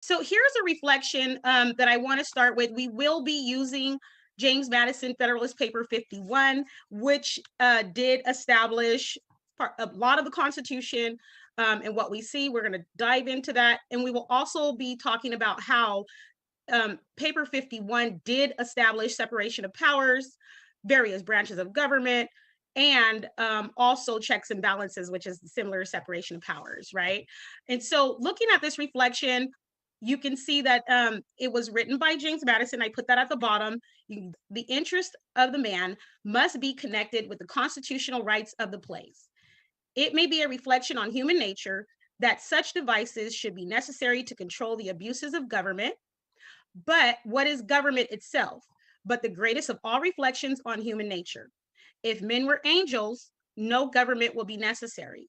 So here's a reflection that I want to start with. We will be using James Madison Federalist Paper 51, which did establish a lot of the Constitution and what we see. We're going to dive into that. And we will also be talking about how Paper 51 did establish separation of powers, various branches of government, and also checks and balances, which is similar separation of powers, right? And so looking at this reflection, you can see that it was written by James Madison. I put that at the bottom. The interest of the man must be connected with the constitutional rights of the place. It may be a reflection on human nature that such devices should be necessary to control the abuses of government. But what is government itself? But the greatest of all reflections on human nature. If men were angels, no government will be necessary.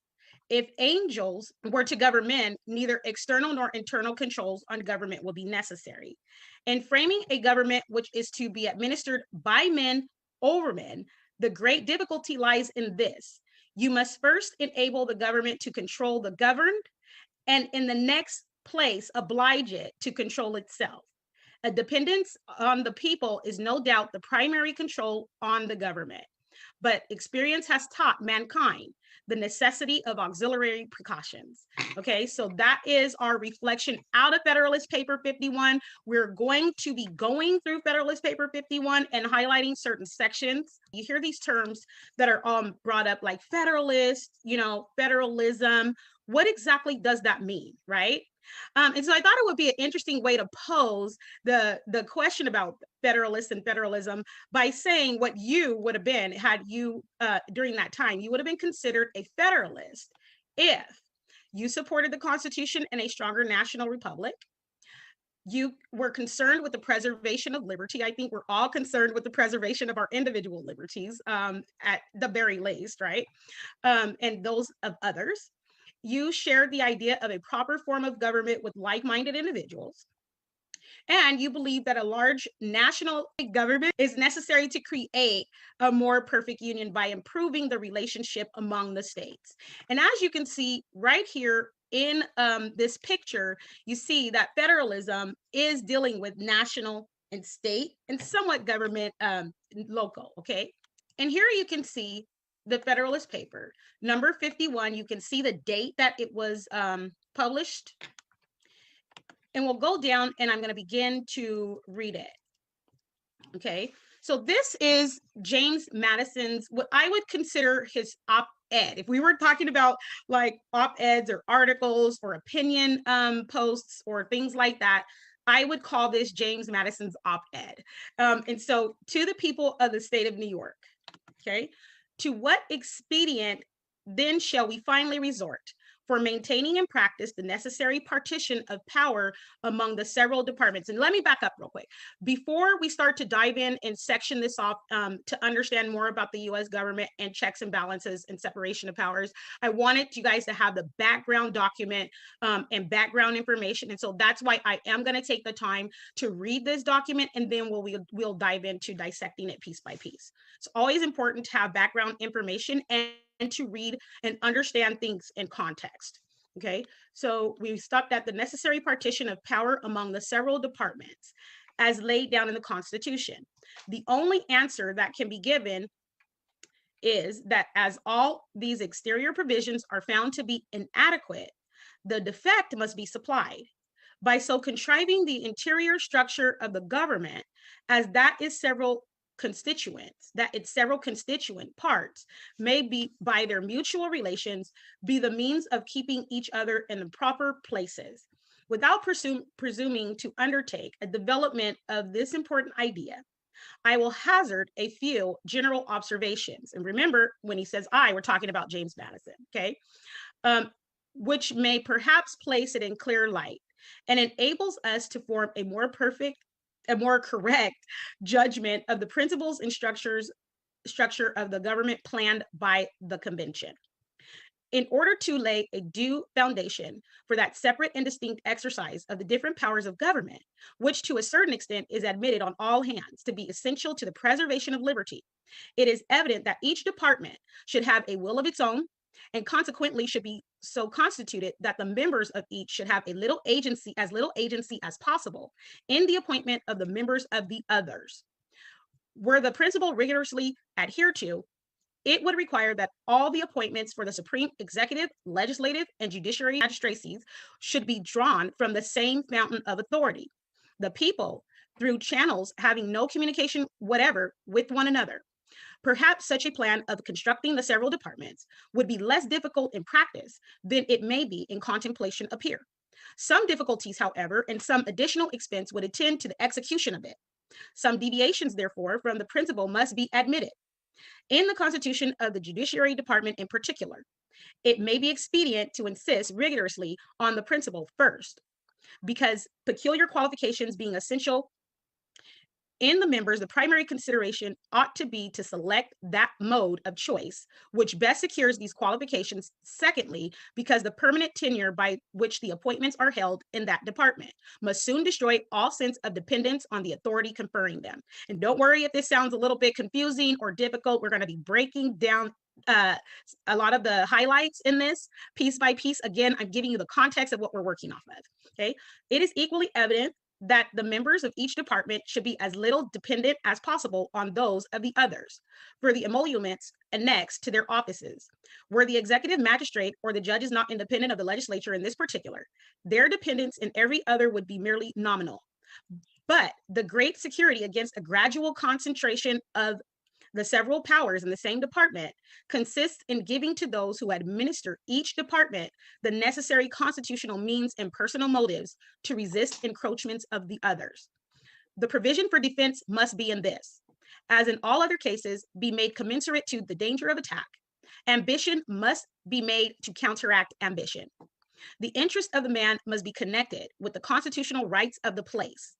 If angels were to govern men, neither external nor internal controls on government will be necessary. In framing a government which is to be administered by men over men, the great difficulty lies in this. You must first enable the government to control the governed, and in the next place, oblige it to control itself. A dependence on the people is no doubt the primary control on the government. But experience has taught mankind the necessity of auxiliary precautions. Okay, so that is our reflection out of Federalist Paper 51. We're going to be going through Federalist Paper 51 and highlighting certain sections. You hear these terms that are brought up like federalist, federalism. What exactly does that mean, right? And so I thought it would be an interesting way to pose the question about federalists and federalism by saying what you would have been had you, during that time, you would have been considered a federalist if you supported the Constitution and a stronger national republic. You were concerned with the preservation of liberty. I think we're all concerned with the preservation of our individual liberties, at the very least, right? And those of others. You shared the idea of a proper form of government with like-minded individuals. And you believe that a large national government is necessary to create a more perfect union by improving the relationship among the states. And as you can see right here in this picture, you see that federalism is dealing with national and state and somewhat government local, okay? And here you can see the Federalist Paper, number 51. You can see the date that it was published. And we'll go down and I'm going to begin to read it. Okay, so this is James Madison's, what I would consider his op-ed. If we were talking about like op-eds or articles or opinion posts or things like that, I would call this James Madison's op-ed. And so to the people of the state of New York, okay, to what expedient then shall we finally resort for maintaining in practice the necessary partition of power among the several departments? And let me back up real quick. Before we start to dive in and section this off to understand more about the US government and checks and balances and separation of powers, I wanted you guys to have the background document and background information. And so that's why I am going to take the time to read this document, and then we'll dive into dissecting it piece by piece. It's always important to have background information and to read and understand things in context. Okay, so we stopped at the necessary partition of power among the several departments as laid down in the Constitution. The only answer that can be given is that as all these exterior provisions are found to be inadequate, the defect must be supplied by so contriving the interior structure of the government as that its several constituent parts may be by their mutual relations be the means of keeping each other in the proper places. Without presuming to undertake a development of this important idea, I will hazard a few general observations. And remember, when he says I, we're talking about James Madison, okay? Which may perhaps place it in clear light and enables us to form a more correct judgment of the principles and structure of the government planned by the convention. In order to lay a due foundation for that separate and distinct exercise of the different powers of government, which to a certain extent is admitted on all hands to be essential to the preservation of liberty, it is evident that each department should have a will of its own and consequently should be so constituted that the members of each should have little agency as possible in the appointment of the members of the others. Were the principle rigorously adhered to, it would require that all the appointments for the Supreme Executive, Legislative, and Judiciary magistracies should be drawn from the same fountain of authority, the people, through channels having no communication whatever with one another. Perhaps such a plan of constructing the several departments would be less difficult in practice than it may be in contemplation appear. Some difficulties, however, and some additional expense would attend to the execution of it. Some deviations, therefore, from the principle must be admitted. In the constitution of the Judiciary Department in particular, it may be expedient to insist rigorously on the principle first, because peculiar qualifications being essential in the members, the primary consideration ought to be to select that mode of choice which best secures these qualifications. Secondly, because the permanent tenure by which the appointments are held in that department must soon destroy all sense of dependence on the authority conferring them. And don't worry if this sounds a little bit confusing or difficult. We're going to be breaking down a lot of the highlights in this piece by piece. Again, I'm giving you the context of what we're working off of. Okay, it is equally evident that the members of each department should be as little dependent as possible on those of the others for the emoluments annexed to their offices. Were the executive magistrate or the judge is not independent of the legislature in this particular, their dependence in every other would be merely nominal. But the great security against a gradual concentration of the several powers in the same department consists in giving to those who administer each department the necessary constitutional means and personal motives to resist encroachments of the others. The provision for defense must be in this, as in all other cases, be made commensurate to the danger of attack. Ambition must be made to counteract ambition. The interest of the man must be connected with the constitutional rights of the place.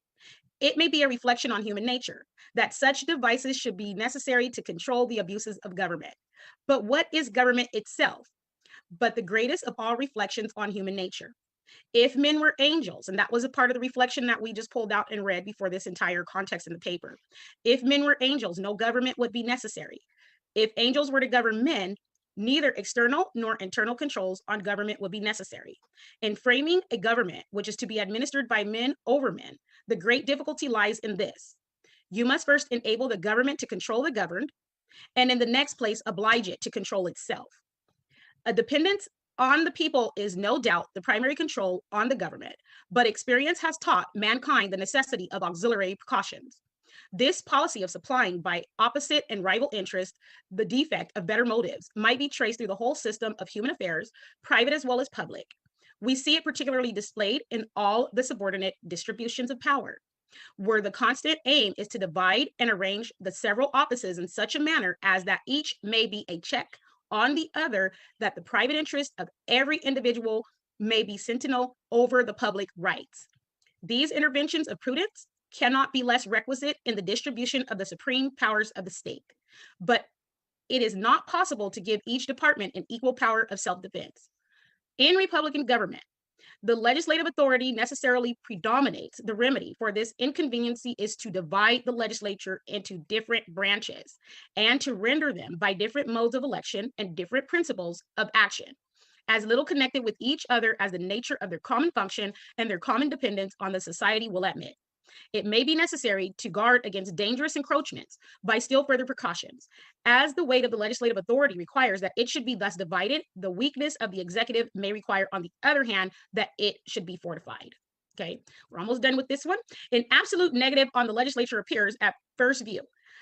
It may be a reflection on human nature that such devices should be necessary to control the abuses of government. But what is government itself but the greatest of all reflections on human nature? If men were angels, and that was a part of the reflection that we just pulled out and read before this entire context in the paper. If men were angels, no government would be necessary. If angels were to govern men, neither external nor internal controls on government would be necessary. In framing a government which is to be administered by men over men, the great difficulty lies in this. You must first enable the government to control the governed, and in the next place, oblige it to control itself. A dependence on the people is no doubt the primary control on the government, but experience has taught mankind the necessity of auxiliary precautions. This policy of supplying by opposite and rival interests the defect of better motives might be traced through the whole system of human affairs, private as well as public. We see it particularly displayed in all the subordinate distributions of power, where the constant aim is to divide and arrange the several offices in such a manner as that each may be a check on the other, that the private interest of every individual may be sentinel over the public rights. These interventions of prudence cannot be less requisite in the distribution of the supreme powers of the state, but it is not possible to give each department an equal power of self-defense. In Republican government, the legislative authority necessarily predominates. The remedy for this inconveniency is to divide the legislature into different branches and to render them by different modes of election and different principles of action, as little connected with each other as the nature of their common function and their common dependence on the society will admit. It may be necessary to guard against dangerous encroachments by still further precautions. As the weight of the legislative authority requires that it should be thus divided, the weakness of the executive may require, on the other hand, that it should be fortified. Okay, we're almost done with this one. An absolute negative on the legislature appears at first view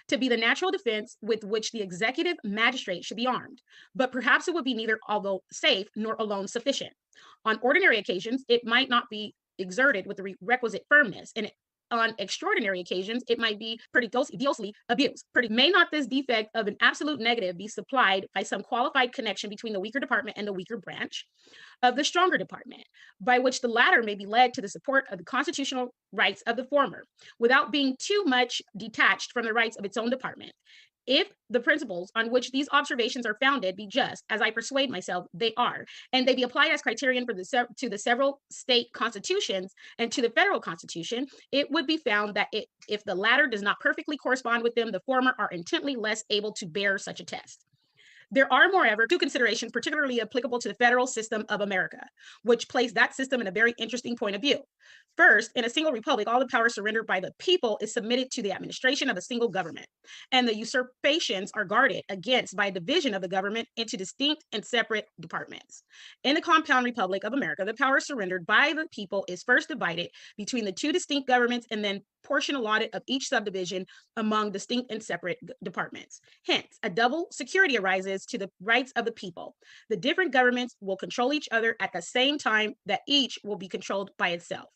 to be the natural defense with which the executive magistrate should be armed, but perhaps it would be neither although safe nor alone sufficient. On ordinary occasions, it might not be exerted with the requisite firmness, and on extraordinary occasions, it might be pretty grossly abused. May not this defect of an absolute negative be supplied by some qualified connection between the weaker department and the weaker branch of the stronger department, by which the latter may be led to the support of the constitutional rights of the former, without being too much detached from the rights of its own department? If the principles on which these observations are founded be just, as I persuade myself they are, and they be applied as criterion for to the several state constitutions and to the federal constitution, it would be found that if the latter does not perfectly correspond with them, the former are intently less able to bear such a test. There are, moreover, two considerations particularly applicable to the federal system of America, which place that system in a very interesting point of view. First, in a single republic, all the power surrendered by the people is submitted to the administration of a single government, and the usurpations are guarded against by division of the government into distinct and separate departments. In the compound republic of America, the power surrendered by the people is first divided between the two distinct governments and then portion allotted of each subdivision among distinct and separate departments. Hence, a double security arises to the rights of the people. The different governments will control each other at the same time that each will be controlled by itself.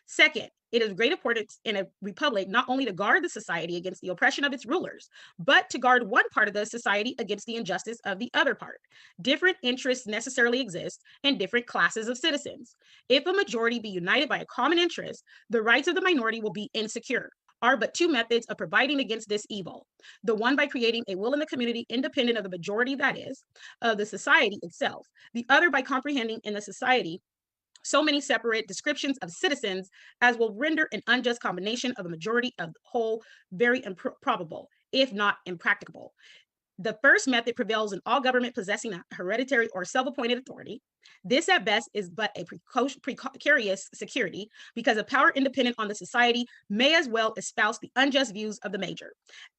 Second, it is of great importance in a republic not only to guard the society against the oppression of its rulers, but to guard one part of the society against the injustice of the other part. Different interests necessarily exist in different classes of citizens. If a majority be united by a common interest, the rights of the minority will be insecure. Are but two methods of providing against this evil. The one by creating a will in the community independent of the majority, that is, of the society itself. The other by comprehending in the society so many separate descriptions of citizens as will render an unjust combination of a majority of the whole very improbable, if not impracticable. The first method prevails in all government possessing a hereditary or self-appointed authority. This at best is but a precarious security because a power independent on the society may as well espouse the unjust views of the major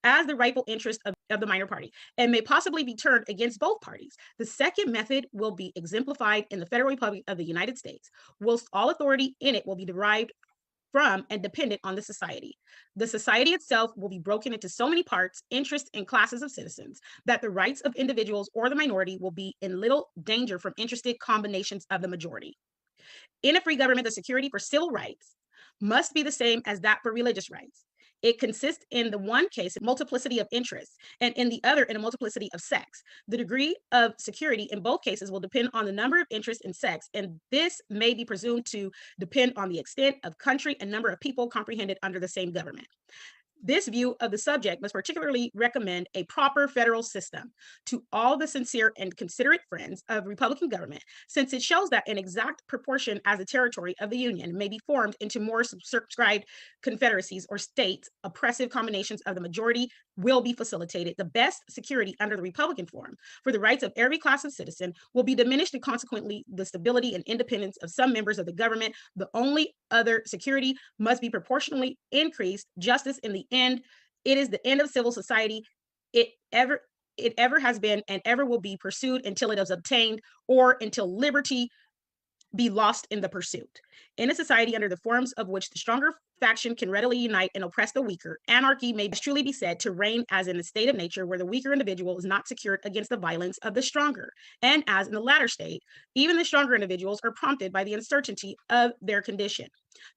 as the rightful interest of the minor party and may possibly be turned against both parties. The second method will be exemplified in the Federal Republic of the United States, whilst all authority in it will be derived from and dependent on the society. The society itself will be broken into so many parts, interests, and classes of citizens that the rights of individuals or the minority will be in little danger from interested combinations of the majority. In a free government, the security for civil rights must be the same as that for religious rights. It consists in the one case, a multiplicity of interests, and in the other, in a multiplicity of sects. The degree of security in both cases will depend on the number of interests and sects, and this may be presumed to depend on the extent of country and number of people comprehended under the same government. This view of the subject must particularly recommend a proper federal system to all the sincere and considerate friends of Republican government, since it shows that an exact proportion as the territory of the Union may be formed into more circumscribed confederacies or states, oppressive combinations of the majority will be facilitated. The best security under the Republican form for the rights of every class of citizen will be diminished, and consequently the stability and independence of some members of the government. The only other security must be proportionally increased. Justice in the end, it is the end of civil society. It ever has been and ever will be pursued until it is obtained, or until liberty be lost in the pursuit. In a society under the forms of which the stronger faction can readily unite and oppress the weaker, anarchy may truly be said to reign as in the state of nature where the weaker individual is not secured against the violence of the stronger. And as in the latter state, even the stronger individuals are prompted by the uncertainty of their condition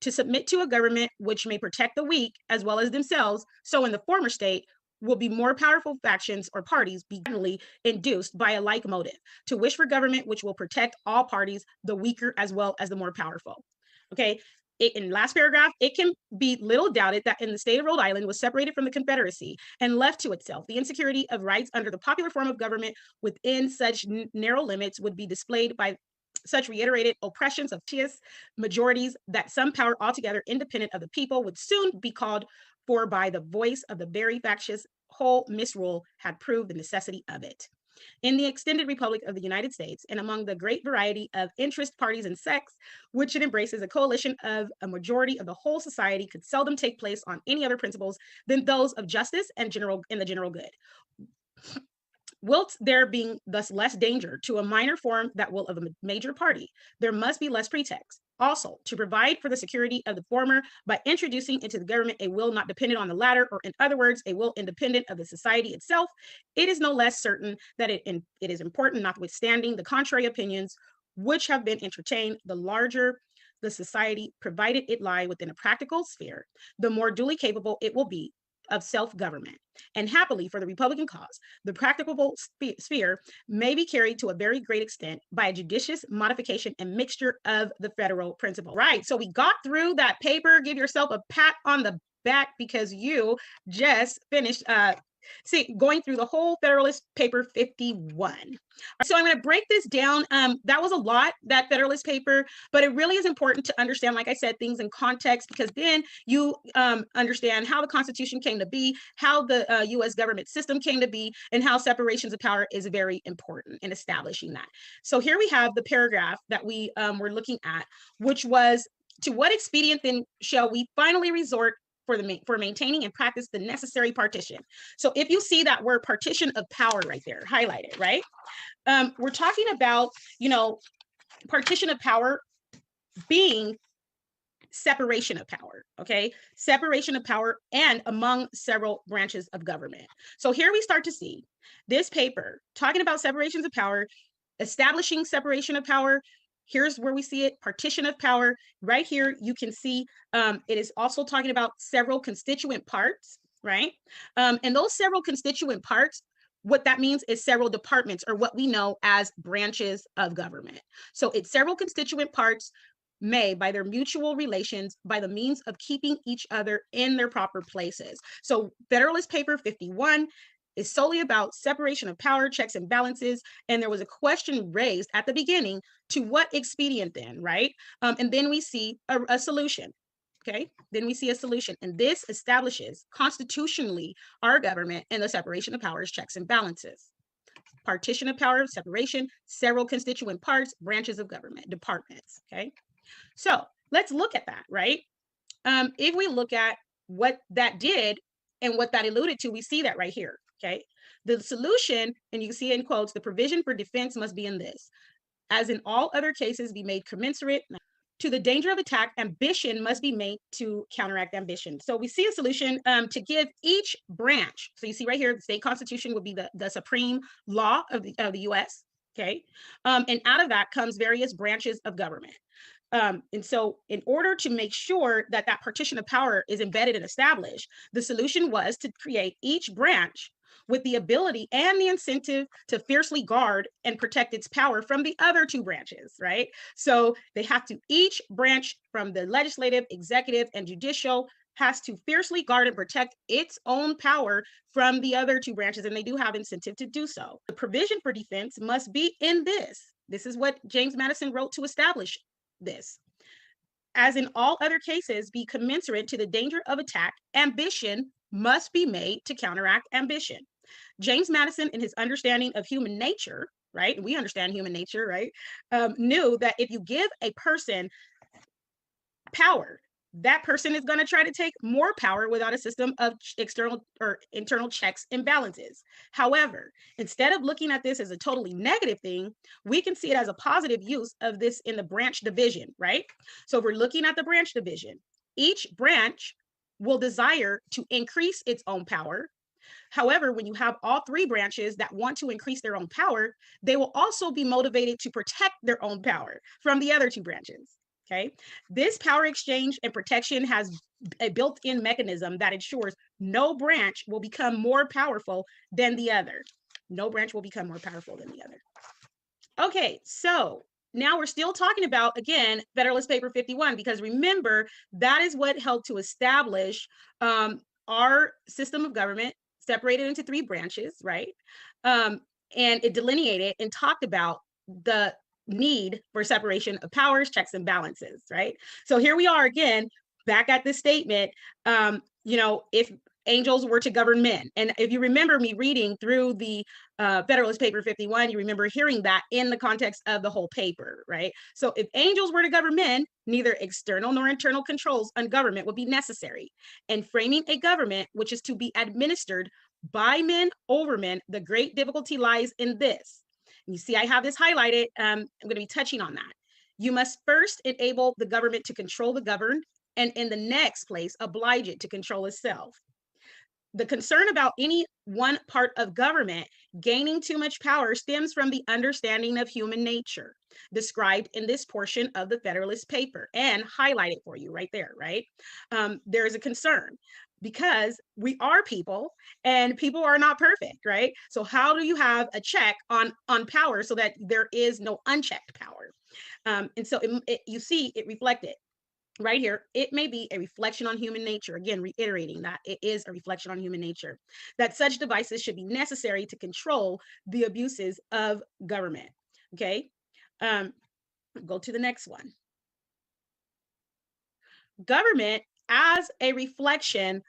to submit to a government which may protect the weak as well as themselves. So in the former state, will be more powerful factions or parties be generally induced by a like motive to wish for government which will protect all parties, the weaker as well as the more powerful. Okay, in last paragraph, it can be little doubted that in the state of Rhode Island was separated from the Confederacy and left to itself, the insecurity of rights under the popular form of government within such narrow limits would be displayed by such reiterated oppressions of tious majorities that some power altogether independent of the people would soon be called for by the voice of the very factious whole misrule had proved the necessity of it. In the extended Republic of the United States, and among the great variety of interest parties and sects, which it embraces, a coalition of a majority of the whole society could seldom take place on any other principles than those of justice and the general good. Whilst there being thus less danger to a minor form that will of a major party, there must be less pretext also to provide for the security of the former by introducing into the government a will not dependent on the latter, or in other words, a will independent of the society itself. It is no less certain that it is important, notwithstanding the contrary opinions which have been entertained, the larger the society, provided it lie within a practical sphere, the more duly capable it will be of self-government. And happily for the Republican cause, the practicable sphere may be carried to a very great extent by a judicious modification and mixture of the federal principle. Right, so we got through that paper. Give yourself a pat on the back because you just finished see, going through the whole Federalist Paper 51. So I'm going to break this down. That was a lot, that Federalist Paper, but it really is important to understand, like I said, things in context, because then you understand how the Constitution came to be, how the U.S. government system came to be, and how separations of power is very important in establishing that. So here we have the paragraph that we were looking at, which was, to what expedient then shall we finally resort for maintaining and practice the necessary partition? So if you see that word partition of power right there, highlighted, right? We're talking about, partition of power being separation of power, okay? Separation of power and among several branches of government. So here we start to see this paper talking about separations of power, establishing separation of power. Here's where we see it, partition of power. Right here, you can see it is also talking about several constituent parts, right? And those several constituent parts, what that means is several departments, or what we know as branches of government. So it's several constituent parts may, by their mutual relations, by the means of keeping each other in their proper places. So Federalist Paper 51 is solely about separation of power, checks and balances. And there was a question raised at the beginning, to what expedient then, right? And then we see a solution, okay? Then we see a solution. And this establishes constitutionally our government and the separation of powers, checks and balances. Partition of power, separation, several constituent parts, branches of government, departments, okay? So let's look at that, right? If we look at what that did and what that alluded to, we see that right here, okay? The solution, and you can see it in quotes, the provision for defense must be in this. As in all other cases, be made commensurate to the danger of attack. Ambition must be made to counteract ambition. So we see a solution to give each branch. So you see right here, the state constitution would be the supreme law of the US, okay? And out of that comes various branches of government. And so in order to make sure that that partition of power is embedded and established, the solution was to create each branch with the ability and the incentive to fiercely guard and protect its power from the other two branches, right? So they have to, each branch from the legislative, executive, and judicial has to fiercely guard and protect its own power from the other two branches, and they do have incentive to do so. The provision for defense must be in this. This is what James Madison wrote to establish this. As in all other cases, be commensurate to the danger of attack. Ambition must be made to counteract ambition. James Madison, in his understanding of human nature, right? We understand human nature, right? Knew that if you give a person power, that person is going to try to take more power without a system of external or internal checks and balances. However, instead of looking at this as a totally negative thing, we can see it as a positive use of this in the branch division, right? So if we're looking at the branch division, each branch will desire to increase its own power. However, when you have all three branches that want to increase their own power, they will also be motivated to protect their own power from the other two branches. Okay, this power exchange and protection has a built-in mechanism that ensures no branch will become more powerful than the other. No branch will become more powerful than the other. Okay, so now we're still talking about, again, Federalist Paper 51, because remember, that is what helped to establish our system of government, separated into three branches, right? And it delineated and talked about the need for separation of powers, checks and balances, right? So here we are again, back at this statement, if angels were to govern men. And if you remember me reading through the Federalist Paper 51, you remember hearing that in the context of the whole paper, right? So if angels were to govern men, neither external nor internal controls on government would be necessary. And framing a government which is to be administered by men over men, the great difficulty lies in this. You see, I have this highlighted. I'm going to be touching on that. You must first enable the government to control the governed, and in the next place, oblige it to control itself. The concern about any one part of government gaining too much power stems from the understanding of human nature described in this portion of the Federalist Paper and highlighted for you right there, right? There is a concern because we are people and people are not perfect, right? So how do you have a check on power so that there is no unchecked power? And so you see it reflected. right here, it may be a reflection on human nature. Again, reiterating that it is a reflection on human nature, that such devices should be necessary to control the abuses of government. Okay, go to the next one. Government as a reflection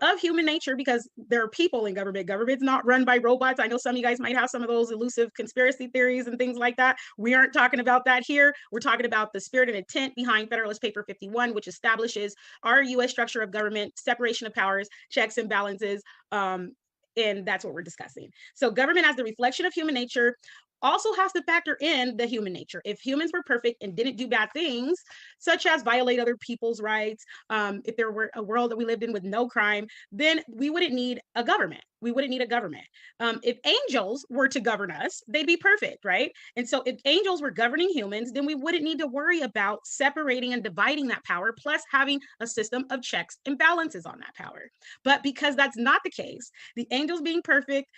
of human nature, because there are people in government. Government's not run by robots. I know some of you guys might have some of those elusive conspiracy theories and things like that. We aren't talking about that here. We're talking about the spirit and intent behind Federalist Paper 51, which establishes our U.S. structure of government, separation of powers, checks and balances, and that's what we're discussing. So government as the reflection of human nature also has to factor in the human nature. If humans were perfect and didn't do bad things, such as violate other people's rights, if there were a world that we lived in with no crime, then we wouldn't need a government. We wouldn't need a government. If angels were to govern us, they'd be perfect, right? And so if angels were governing humans, then we wouldn't need to worry about separating and dividing that power, plus having a system of checks and balances on that power. But because that's not the case, the angels being perfect,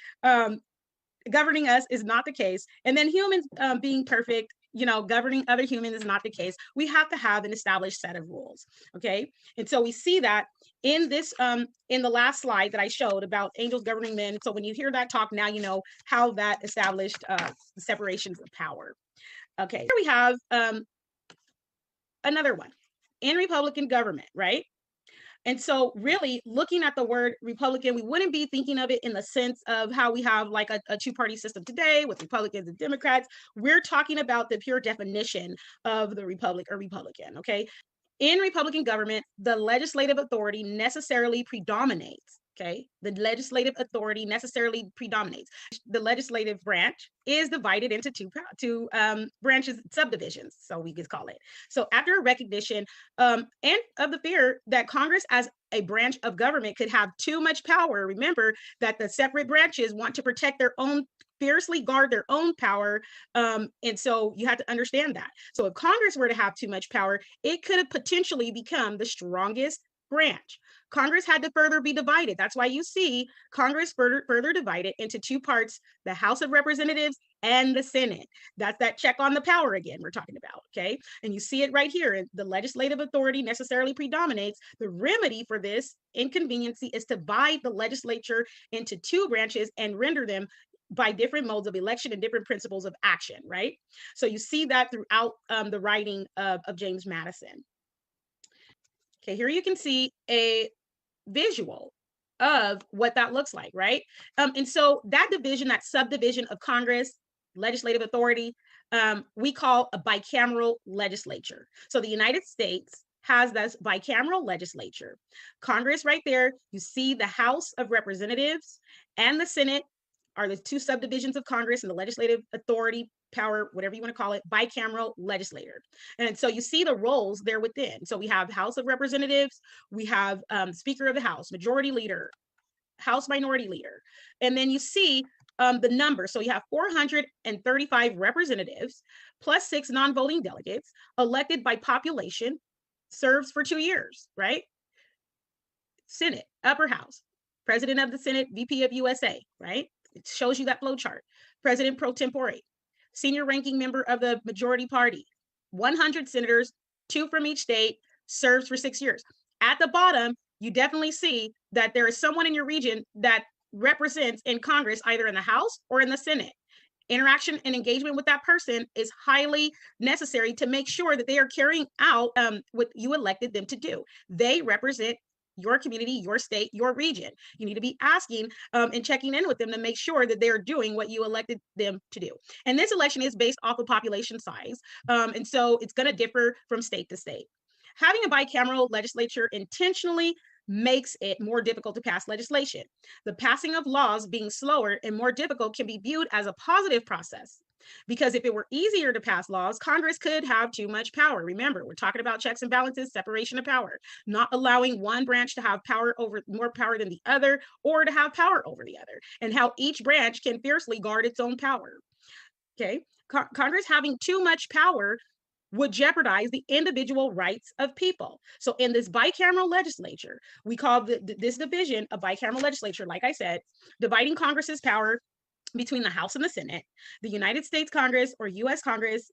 governing us is not the case. And then humans being perfect, governing other humans is not the case. We have to have an established set of rules. Okay. And so we see that in this, in the last slide that I showed about angels governing men. So when you hear that talk, now you know how that established the separations of power. Okay. Here we have another one in Republican government, right? And so really looking at the word Republican, we wouldn't be thinking of it in the sense of how we have like a two-party system today with Republicans and Democrats. We're talking about the pure definition of the republic or Republican, okay? In Republican government, the legislative authority necessarily predominates. Okay, the legislative authority necessarily predominates. The legislative branch is divided into two branches, subdivisions, so we could call it. So after a recognition and of the fear that Congress as a branch of government could have too much power, remember that the separate branches want to protect their own, fiercely guard their own power. And so you have to understand that. So if Congress were to have too much power, it could have potentially become the strongest branch. Congress had to further be divided. That's why you see Congress further divided into two parts, the House of Representatives and the Senate. That's that check on the power again we're talking about, okay? And you see it right here. The legislative authority necessarily predominates. The remedy for this inconveniency is to divide the legislature into two branches and render them by different modes of election and different principles of action, right? So you see that throughout the writing of James Madison. Okay, here you can see a visual of what that looks like, right? And so that division, that subdivision of Congress, legislative authority, we call a bicameral legislature. So the United States has this bicameral legislature. Congress right there, you see the House of Representatives and the Senate are the two subdivisions of Congress, and the legislative authority, power, whatever you want to call it, bicameral legislator. And so you see the roles there within. So we have House of Representatives, we have Speaker of the House, Majority Leader, House Minority Leader. And then you see the number. So you have 435 representatives plus 6 non-voting delegates elected by population, serves for 2 years, right? Senate, upper house, President of the Senate, VP of USA, right? It shows you that flow chart. President pro tempore, senior ranking member of the majority party, 100 senators, 2 from each state, serves for 6 years. At the bottom, you definitely see that there is someone in your region that represents in Congress, either in the House or in the Senate. Interaction and engagement with that person is highly necessary to make sure that they are carrying out what you elected them to do. They represent your community, your state, your region. You need to be asking and checking in with them to make sure that they're doing what you elected them to do. And this election is based off of population size. And so it's going to differ from state to state. Having a bicameral legislature intentionally makes it more difficult to pass legislation. The passing of laws being slower and more difficult can be viewed as a positive process. Because if it were easier to pass laws, Congress could have too much power. Remember, we're talking about checks and balances, separation of power, not allowing one branch to have power over more power than the other, or to have power over the other, and how each branch can fiercely guard its own power. Okay, Congress having too much power would jeopardize the individual rights of people. So in this bicameral legislature, we call this division a bicameral legislature, like I said, dividing Congress's power between the House and the Senate. The United States Congress or US Congress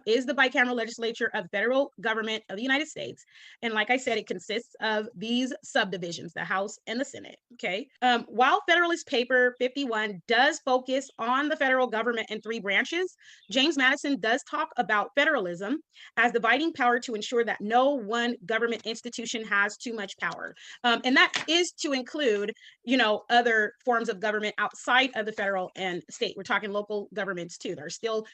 is the bicameral legislature of the federal government of the United States. And like I said, it consists of these subdivisions, the House and the Senate, okay? While Federalist Paper 51 does focus on the federal government in 3 branches, James Madison does talk about federalism as dividing power to ensure that no one government institution has too much power. And that is to include, other forms of government outside of the federal and state. We're talking local governments too. There are still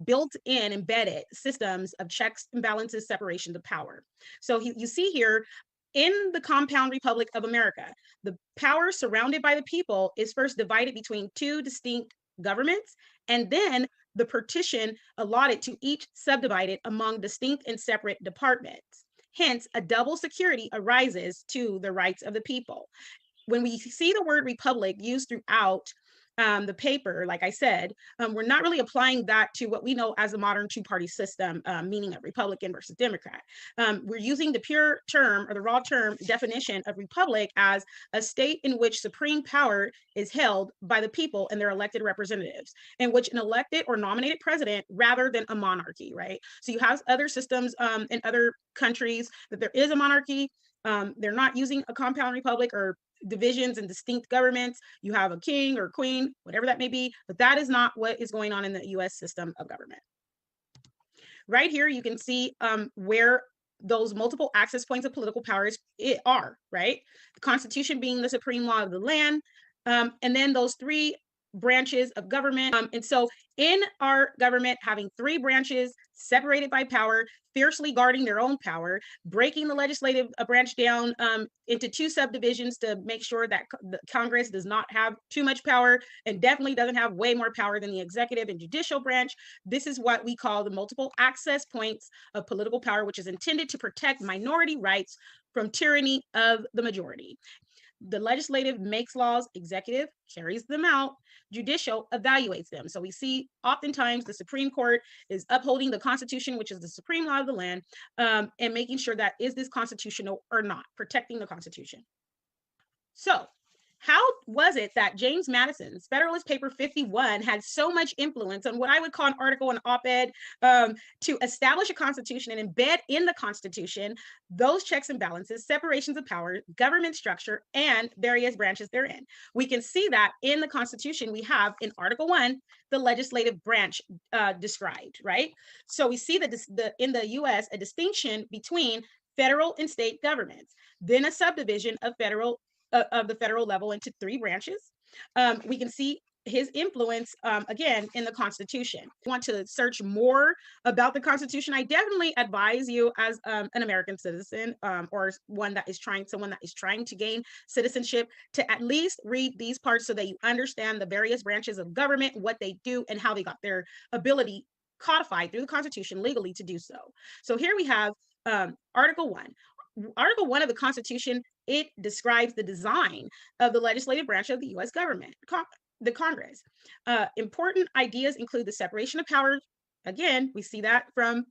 built in, embedded systems of checks and balances, separation of power. So you see here, in the compound Republic of America, the power surrounded by the people is first divided between 2 distinct governments, and then the partition allotted to each subdivided among distinct and separate departments. Hence, a double security arises to the rights of the people. When we see the word republic used throughout the paper, like I said, we're not really applying that to what we know as a modern 2-party system, meaning a Republican versus Democrat. We're using the pure term or the raw term definition of republic as a state in which supreme power is held by the people and their elected representatives, in which an elected or nominated president rather than a monarchy, right? So you have other systems in other countries that there is a monarchy. They're not using a compound republic or divisions and distinct governments. You have a king or queen, whatever that may be, but that is not what is going on in the US system of government. Right here, you can see where those multiple access points of political powers are, right? The Constitution being the supreme law of the land, and then those 3 branches of government. And so in our government, having 3 branches separated by power, fiercely guarding their own power, breaking the legislative branch down into 2 subdivisions to make sure that the Congress does not have too much power and definitely doesn't have way more power than the executive and judicial branch. This is what we call the multiple access points of political power, which is intended to protect minority rights from tyranny of the majority. The legislative makes laws, executive carries them out, judicial evaluates them. So we see oftentimes the Supreme Court is upholding the Constitution, which is the supreme law of the land, and making sure that is this constitutional or not, protecting the Constitution. So how was it that James Madison's Federalist Paper 51 had so much influence on what I would call an article, an op-ed, to establish a constitution and embed in the Constitution those checks and balances, separations of power, government structure, and various branches therein? We can see that in the Constitution we have in Article 1, the legislative branch described, right? So we see that in the US, a distinction between federal and state governments, then a subdivision of the federal level into 3 branches. We can see his influence, again, in the Constitution. If you want to search more about the Constitution, I definitely advise you as an American citizen or someone that is trying to gain citizenship to at least read these parts so that you understand the various branches of government, what they do, and how they got their ability codified through the Constitution legally to do so. So here we have Article 1. Article 1 of the Constitution, it describes the design of the legislative branch of the US government, the Congress. Important ideas include the separation of powers. Again, we see that from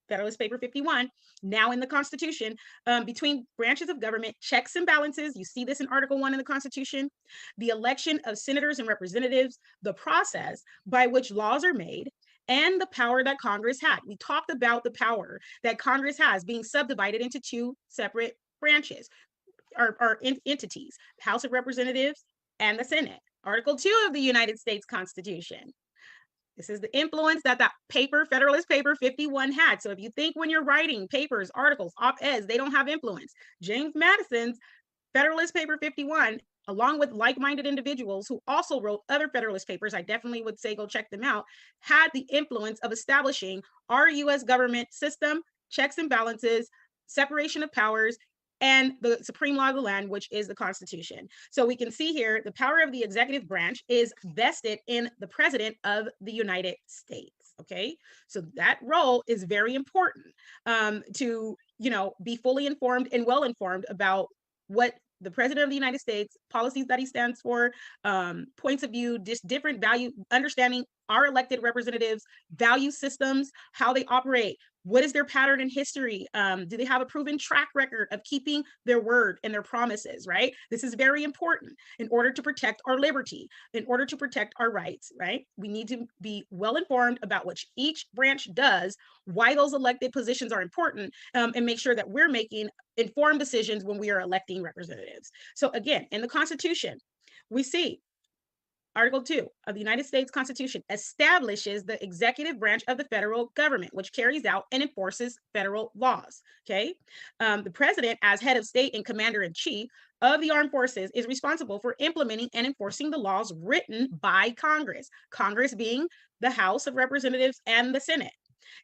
Federalist Paper 51, now in the Constitution, between branches of government, checks and balances. You see this in Article 1 in the Constitution. The election of senators and representatives, the process by which laws are made, and the power that Congress had. We talked about the power that Congress has being subdivided into 2 separate branches or entities, House of Representatives and the Senate. Article 2 of the United States Constitution. This is the influence that paper, Federalist Paper 51 had. So if you think when you're writing papers, articles, op-eds, they don't have influence, James Madison's Federalist Paper 51, along with like-minded individuals who also wrote other Federalist papers, I definitely would say go check them out, had the influence of establishing our US government system, checks and balances, separation of powers, and the supreme law of the land, which is the Constitution. So we can see here the power of the executive branch is vested in the President of the United States. Okay, so that role is very important to be fully informed and well informed about what the President of the United States, policies that he stands for, points of view, just different value, understanding our elected representatives' value systems, how they operate. What is their pattern in history? Do they have a proven track record of keeping their word and their promises, right? This is very important in order to protect our liberty, in order to protect our rights, right? We need to be well informed about what each branch does, why those elected positions are important, and make sure that we're making informed decisions when we are electing representatives. So again, in the Constitution, we see Article 2 of the United States Constitution establishes the executive branch of the federal government, which carries out and enforces federal laws. Okay. The president, as head of state and commander in chief of the armed forces, is responsible for implementing and enforcing the laws written by Congress, Congress being the House of Representatives and the Senate.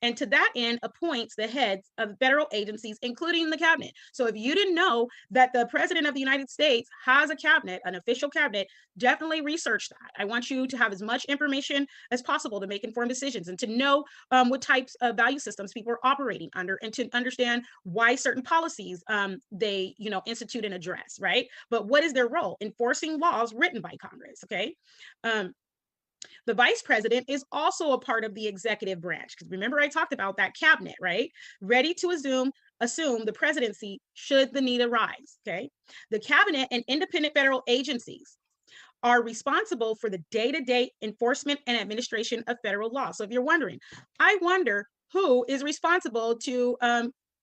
And to that end, appoints the heads of federal agencies, including the cabinet. So if you didn't know that the president of the United States has a cabinet, an official cabinet, definitely research that. I want you to have as much information as possible to make informed decisions and to know what types of value systems people are operating under, and to understand why certain policies they institute and address, right? But what is their role? Enforcing laws written by Congress, okay? The vice president is also a part of the executive branch, because remember I talked about that cabinet, right? Ready to assume the presidency should the need arise, okay? The cabinet and independent federal agencies are responsible for the day-to-day enforcement and administration of federal law. So if you're wondering, I wonder who is responsible to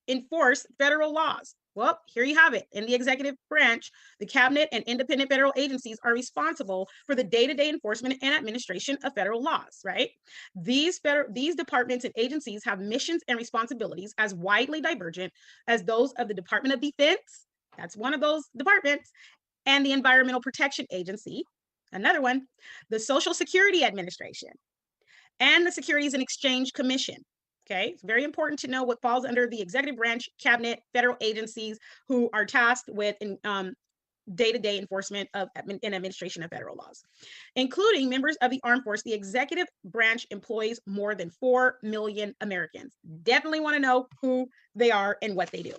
enforce federal laws. Well, here you have it. In the executive branch, the cabinet and independent federal agencies are responsible for the day-to-day enforcement and administration of federal laws, right? These departments and agencies have missions and responsibilities as widely divergent as those of the Department of Defense, that's one of those departments, and the Environmental Protection Agency, another one, the Social Security Administration, and the Securities and Exchange Commission. Okay, it's very important to know what falls under the executive branch, cabinet, federal agencies who are tasked with day-to-day enforcement of and administration of federal laws. Including members of the armed force, the executive branch employs more than 4 million Americans. Definitely want to know who they are and what they do.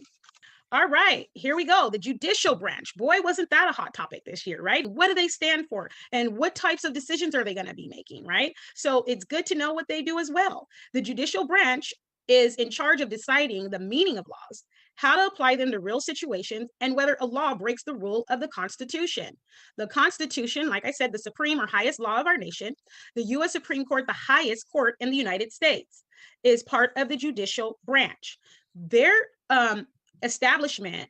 All right, here we go. The judicial branch. Boy, wasn't that a hot topic this year, right? What do they stand for? And what types of decisions are they going to be making, right? So it's good to know what they do as well. The judicial branch is in charge of deciding the meaning of laws, how to apply them to real situations, and whether a law breaks the rule of the Constitution. The Constitution, like I said, the supreme or highest law of our nation, the U.S. Supreme Court, the highest court in the United States, is part of the judicial branch. Their establishment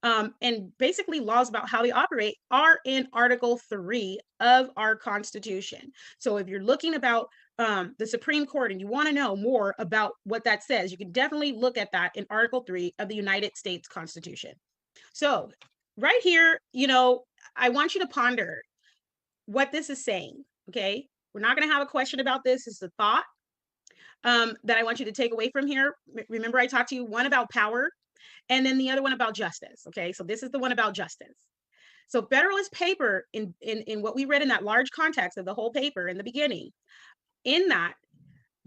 and basically laws about how they operate are in Article 3 of our Constitution. So if you're looking about the Supreme Court and you want to know more about what that says, you can definitely look at that in Article 3 of the United States Constitution. So right here, I want you to ponder what this is saying, okay? We're not going to have a question about this. It's a thought that I want you to take away from here. Remember, I talked to you one about power, and then the other one about justice. Okay, so this is the one about justice. So Federalist paper, in what we read in that large context of the whole paper in the beginning, in that,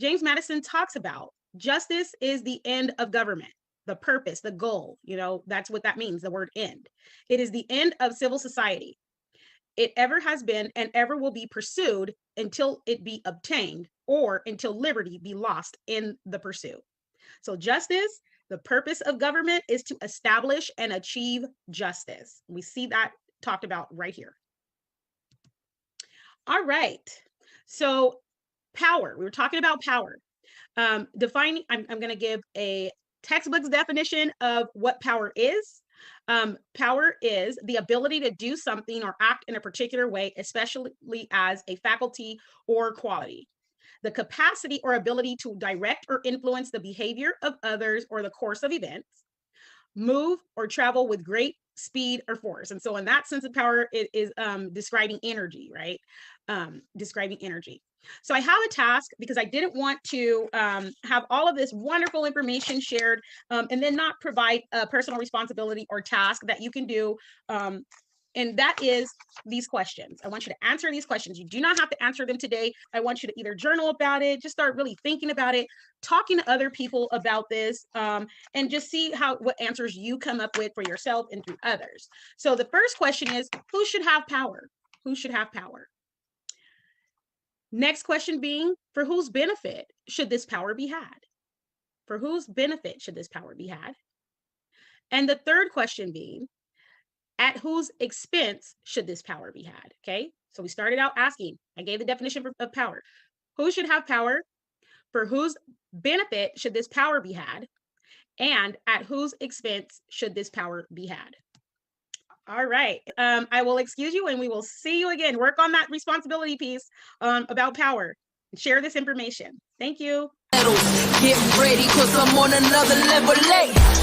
James Madison talks about justice is the end of government, the purpose, the goal. That's what that means, the word end. It is the end of civil society. It ever has been and ever will be pursued until it be obtained, or until liberty be lost in the pursuit. So justice, the purpose of government, is to establish and achieve justice. We see that talked about right here. All right. So power, we were talking about power. Defining, I'm going to give a textbook's definition of what power is. Power is the ability to do something or act in a particular way, especially as a faculty or quality. The capacity or ability to direct or influence the behavior of others or the course of events, move or travel with great speed or force. And so in that sense of power, it is describing energy, right? Describing energy. So I have a task, because I didn't want to have all of this wonderful information shared and then not provide a personal responsibility or task that you can do. And that is these questions. I want you to answer these questions. You do not have to answer them today. I want you to either journal about it, just start really thinking about it, talking to other people about this, and just see what answers you come up with for yourself and through others. So the first question is, who should have power? Who should have power? Next question being, for whose benefit should this power be had? For whose benefit should this power be had? And the third question being, at whose expense should this power be had? Okay, so we started out asking, I gave the definition of power. Who should have power? For whose benefit should this power be had? And at whose expense should this power be had? All right, I will excuse you and we will see you again. Work on that responsibility piece about power. Share this information. Thank you. Get ready, cause I'm on another level.